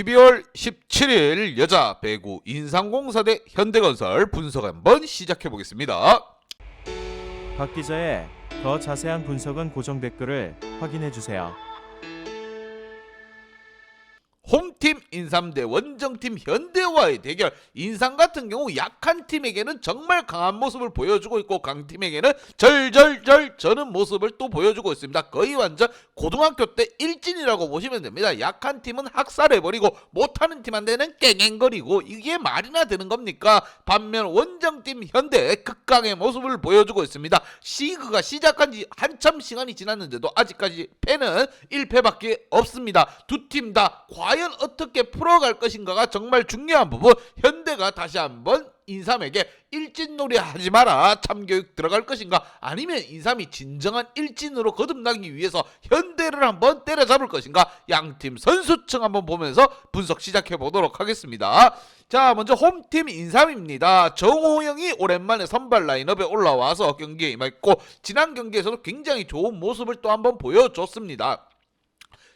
12월 17일 여자 배구 인삼공사 대 현대건설 분석 한번 시작해 보겠습니다. 박 기자의 더 자세한 분석은 고정 댓글을 확인해 주세요. 홈팀 인삼 대 원정팀 현대와의 대결. 인삼 같은 경우 약한 팀에게는 정말 강한 모습을 보여주고 있고 강팀에게는 절절절 저는 모습을 또 보여주고 있습니다. 거의 완전 고등학교 때 일진이라고 보시면 됩니다. 약한 팀은 학살해버리고 못하는 팀한테는 깽깽거리고 이게 말이나 되는 겁니까? 반면 원정팀 현대 극강의 모습을 보여주고 있습니다. 시그가 시작한 지 한참 시간이 지났는데도 아직까지 패는 1패밖에 없습니다. 두 팀 다 과연 어떻게 풀어갈 것인가가 정말 중요한 부분. 현대가 다시 한번 인삼에게 일진놀이 하지 마라 참교육 들어갈 것인가, 아니면 인삼이 진정한 일진으로 거듭나기 위해서 현대를 한번 때려잡을 것인가, 양팀 선수층 한번 보면서 분석 시작해 보도록 하겠습니다. 자, 먼저 홈팀 인삼입니다. 정호영이 오랜만에 선발 라인업에 올라와서 경기에 임했고 지난 경기에서도 굉장히 좋은 모습을 또 한번 보여줬습니다.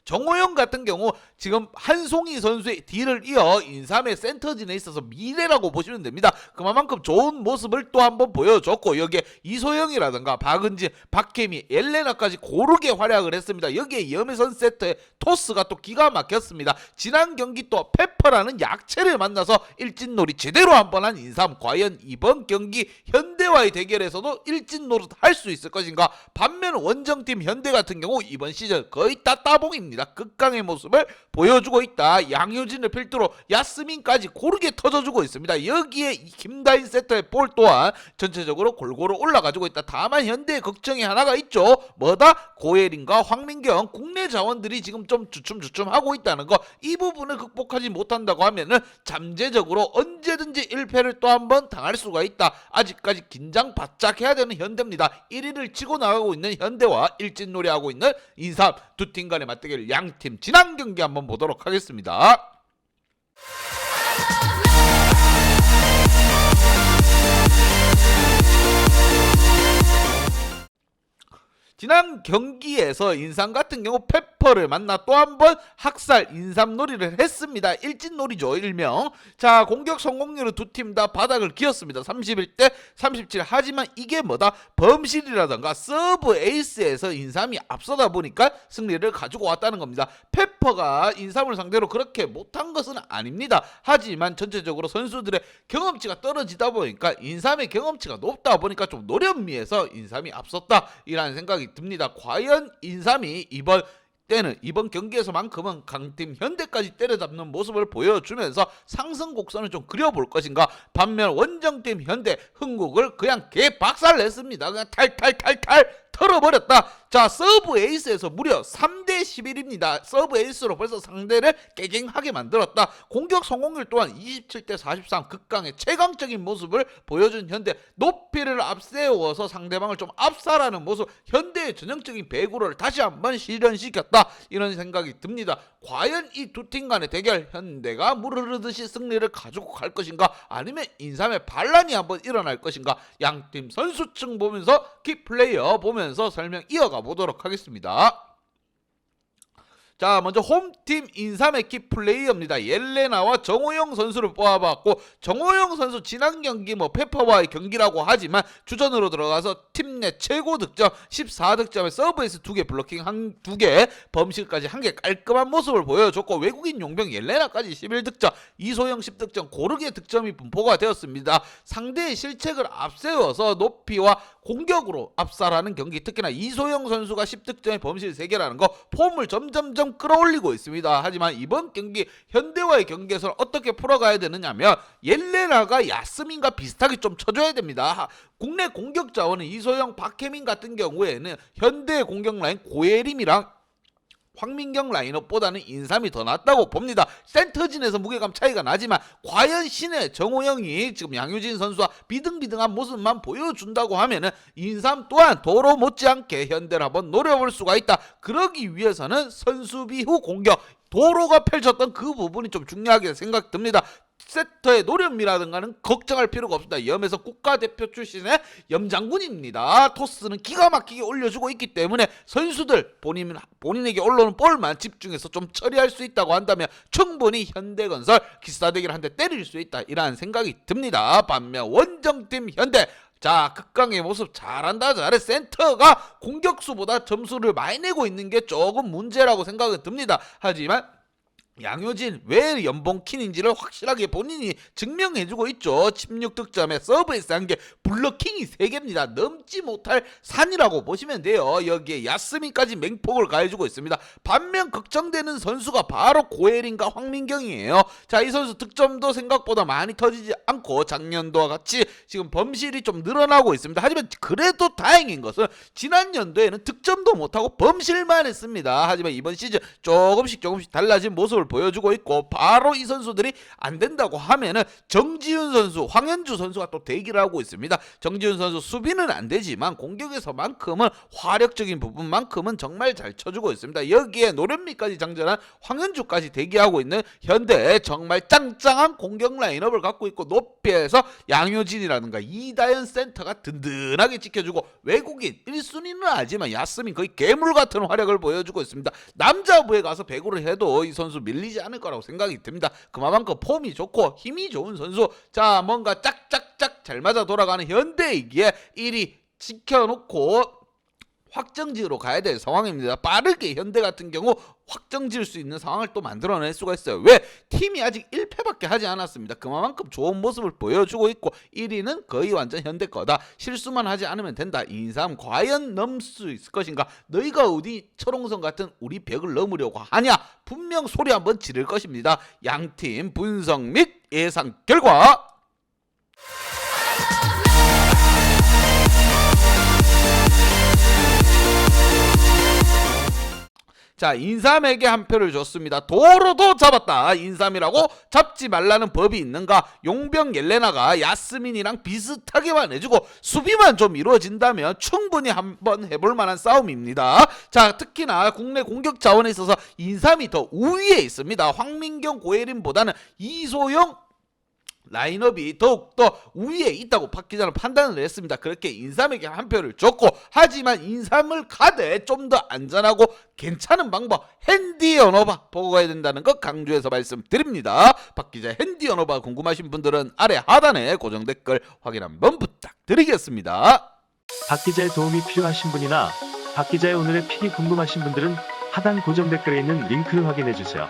정호영 같은 경우 지금 한송이 선수의 뒤를 이어 인삼의 센터진에 있어서 미래라고 보시면 됩니다. 그만큼 좋은 모습을 또 한번 보여줬고 여기에 이소영이라든가 박은진, 박혜미, 엘레나까지 고르게 활약을 했습니다. 여기에 염혜선 세트의 토스가 또 기가 막혔습니다. 지난 경기 또 페퍼라는 약체를 만나서 일진놀이 제대로 한번 한 인삼. 과연 이번 경기 현대와의 대결에서도 일진노릇 할 수 있을 것인가. 반면 원정팀 현대 같은 경우 이번 시즌 거의 다 따봉입니다. 극강의 모습을 보여주고 있다. 양효진을 필두로 야스민까지 고르게 터져주고 있습니다. 여기에 김다인 세터의 볼 또한 전체적으로 골고루 올라가지고 있다. 다만 현대의 걱정이 하나가 있죠. 뭐다? 고예린과 황민경 국내 자원들이 지금 좀 주춤주춤하고 있다는 거. 이 부분을 극복하지 못한다고 하면은 잠재적으로 언제든지 1패를 또 한번 당할 수가 있다. 아직까지 긴장 바짝 해야 되는 현대입니다. 1위를 치고 나가고 있는 현대와 일진놀이하고 있는 인삼, 두 팀 간의 맞대결 양팀 지난 경기 한번 보도록 하겠습니다. 지난 경기에서 인삼 같은 경우 페퍼를 만나 또 한 번 학살 인삼놀이를 했습니다. 일진놀이죠, 일명. 자, 공격 성공률은 두 팀 다 바닥을 기었습니다. 31대 37. 하지만 이게 뭐다? 범실이라던가 서브 에이스에서 인삼이 앞서다 보니까 승리를 가지고 왔다는 겁니다. 페퍼가 인삼을 상대로 그렇게 못한 것은 아닙니다. 하지만 전체적으로 선수들의 경험치가 떨어지다 보니까 인삼의 경험치가 높다 보니까 좀 노련미에서 인삼이 앞섰다, 이라는 생각이 듭니다. 과연 인삼이 이번 경기에서만큼은 강팀 현대까지 때려잡는 모습을 보여주면서 상승 곡선을 좀 그려볼 것인가. 반면 원정팀 현대 흥국을 그냥 개박살냈습니다. 그냥 탈탈탈탈 털어버렸다. 자, 서브 에이스에서 무려 3대 11입니다. 서브 에이스로 벌써 상대를 깨갱하게 만들었다. 공격 성공률 또한 27대 43, 극강의 최강적인 모습을 보여준 현대. 높이를 앞세워서 상대방을 좀 압살하는 모습. 현대의 전형적인 배구를 다시 한번 실현시켰다, 이런 생각이 듭니다. 과연 이 두 팀 간의 대결, 현대가 물 흐르듯이 승리를 가지고 갈 것인가, 아니면 인삼의 반란이 한번 일어날 것인가. 양팀 선수층 보면서 키플레이어 보면서 설명 이어가 보도록 하겠습니다. 자, 먼저 홈팀 인삼의 키플레이어입니다. 옐레나와 정호영 선수를 뽑아봤고, 정호영 선수 지난 경기 페퍼와의 경기라고 하지만 주전으로 들어가서 팀 내 최고 득점 14득점에 서브에이스 2개, 블로킹 2개, 범실까지 1개 깔끔한 모습을 보여줬고, 외국인 용병 옐레나까지 11득점, 이소영 10득점, 고르게 득점이 분포가 되었습니다. 상대의 실책을 앞세워서 높이와 공격으로 압살하는 경기, 특히나 이소영 선수가 10득점에 범실 3개라는 거 폼을 점점점 끌어올리고 있습니다. 하지만 이번 경기 현대와의 경기에서는 어떻게 풀어가야 되느냐면 옐레나가 야스민과 비슷하게 좀 쳐줘야 됩니다. 국내 공격 자원은 이소영, 박혜민 같은 경우에는 현대의 공격 라인 고예림이랑 황민경 라인업보다는 인삼이 더 낫다고 봅니다. 센터진에서 무게감 차이가 나지만 과연 신의 정호영이 지금 양효진 선수와 비등비등한 모습만 보여준다고 하면은 인삼 또한 도로 못지않게 현대를 한번 노려볼 수가 있다. 그러기 위해서는 선수비 후 공격, 도로가 펼쳤던 그 부분이 좀 중요하게 생각됩니다. 세터의 노련미라든가는 걱정할 필요가 없습니다. 염에서 국가대표 출신의 염장군입니다. 토스는 기가 막히게 올려주고 있기 때문에 선수들 본인에게 올라오는 볼만 집중해서 좀 처리할 수 있다고 한다면 충분히 현대건설 기사대기를 한 대 때릴 수 있다, 이러한 생각이 듭니다. 반면 원정팀 현대, 자, 극강의 모습 잘한다 잘해. 센터가 공격수보다 점수를 많이 내고 있는 게 조금 문제라고 생각은 듭니다. 하지만 양효진 왜 연봉 킹인지를 확실하게 본인이 증명해주고 있죠. 16득점에 서브에이스 1개, 블러킹이 3개입니다. 넘지 못할 산이라고 보시면 돼요. 여기에 야스민까지 맹폭을 가해주고 있습니다. 반면 걱정되는 선수가 바로 고혜린과 황민경이에요. 자, 이 선수 득점도 생각보다 많이 터지지 않고 작년도와 같이 지금 범실이 좀 늘어나고 있습니다. 하지만 그래도 다행인 것은 지난 연도에는 득점도 못하고 범실만 했습니다. 하지만 이번 시즌 조금씩 달라진 모습을 보여주고 있고, 바로 이 선수들이 안 된다고 하면은 정지훈 선수, 황현주 선수가 또 대기를 하고 있습니다. 정지훈 선수 수비는 안 되지만 공격에서만큼은 화력적인 부분만큼은 정말 잘 쳐주고 있습니다. 여기에 노련미까지 장전한 황현주까지 대기하고 있는 현대, 정말 짱짱한 공격 라인업을 갖고 있고, 높이에서 양효진이라든가 이다현 센터가 든든하게 지켜주고, 외국인 1순위는 아니지만 야스민 거의 괴물 같은 활약을 보여주고 있습니다. 남자부에 가서 배구를 해도 이 선수 밀리지 않을 거라고 생각이 듭니다. 그만큼 폼이 좋고 힘이 좋은 선수. 자, 뭔가 짝짝짝 잘 맞아 돌아가는 현대이기에 1위 지켜놓고 확정지으로 가야 될 상황입니다. 빠르게 현대 같은 경우 확정지을 수 있는 상황을 또 만들어낼 수가 있어요. 왜? 팀이 아직 1패밖에 하지 않았습니다. 그만큼 좋은 모습을 보여주고 있고 1위는 거의 완전 현대 거다. 실수만 하지 않으면 된다. 인삼 과연 넘을 수 있을 것인가? 너희가 어디 철옹성 같은 우리 벽을 넘으려고 하냐? 분명 소리 한번 지를 것입니다. 양팀 분석 및 예상 결과, 자, 인삼에게 한 표를 줬습니다. 도로도 잡았다. 인삼이라고 잡지 말라는 법이 있는가? 용병 옐레나가 야스민이랑 비슷하게만 해주고 수비만 좀 이루어진다면 충분히 한번 해볼 만한 싸움입니다. 자, 특히나 국내 공격 자원에 있어서 인삼이 더 우위에 있습니다. 황민경, 고혜린보다는 이소영 라인업이 더욱더 우위에 있다고 박 기자는 판단을 했습니다. 그렇게 인삼에게 한 표를 줬고, 하지만 인삼을 가되 좀 더 안전하고 괜찮은 방법, 핸디 언어바 보고 가야 된다는 것 강조해서 말씀드립니다. 박 기자 핸디 언어바 궁금하신 분들은 아래 하단에 고정 댓글 확인 한번 부탁드리겠습니다. 박 기자의 도움이 필요하신 분이나 박 기자의 오늘의 픽이 궁금하신 분들은 하단 고정 댓글에 있는 링크를 확인해 주세요.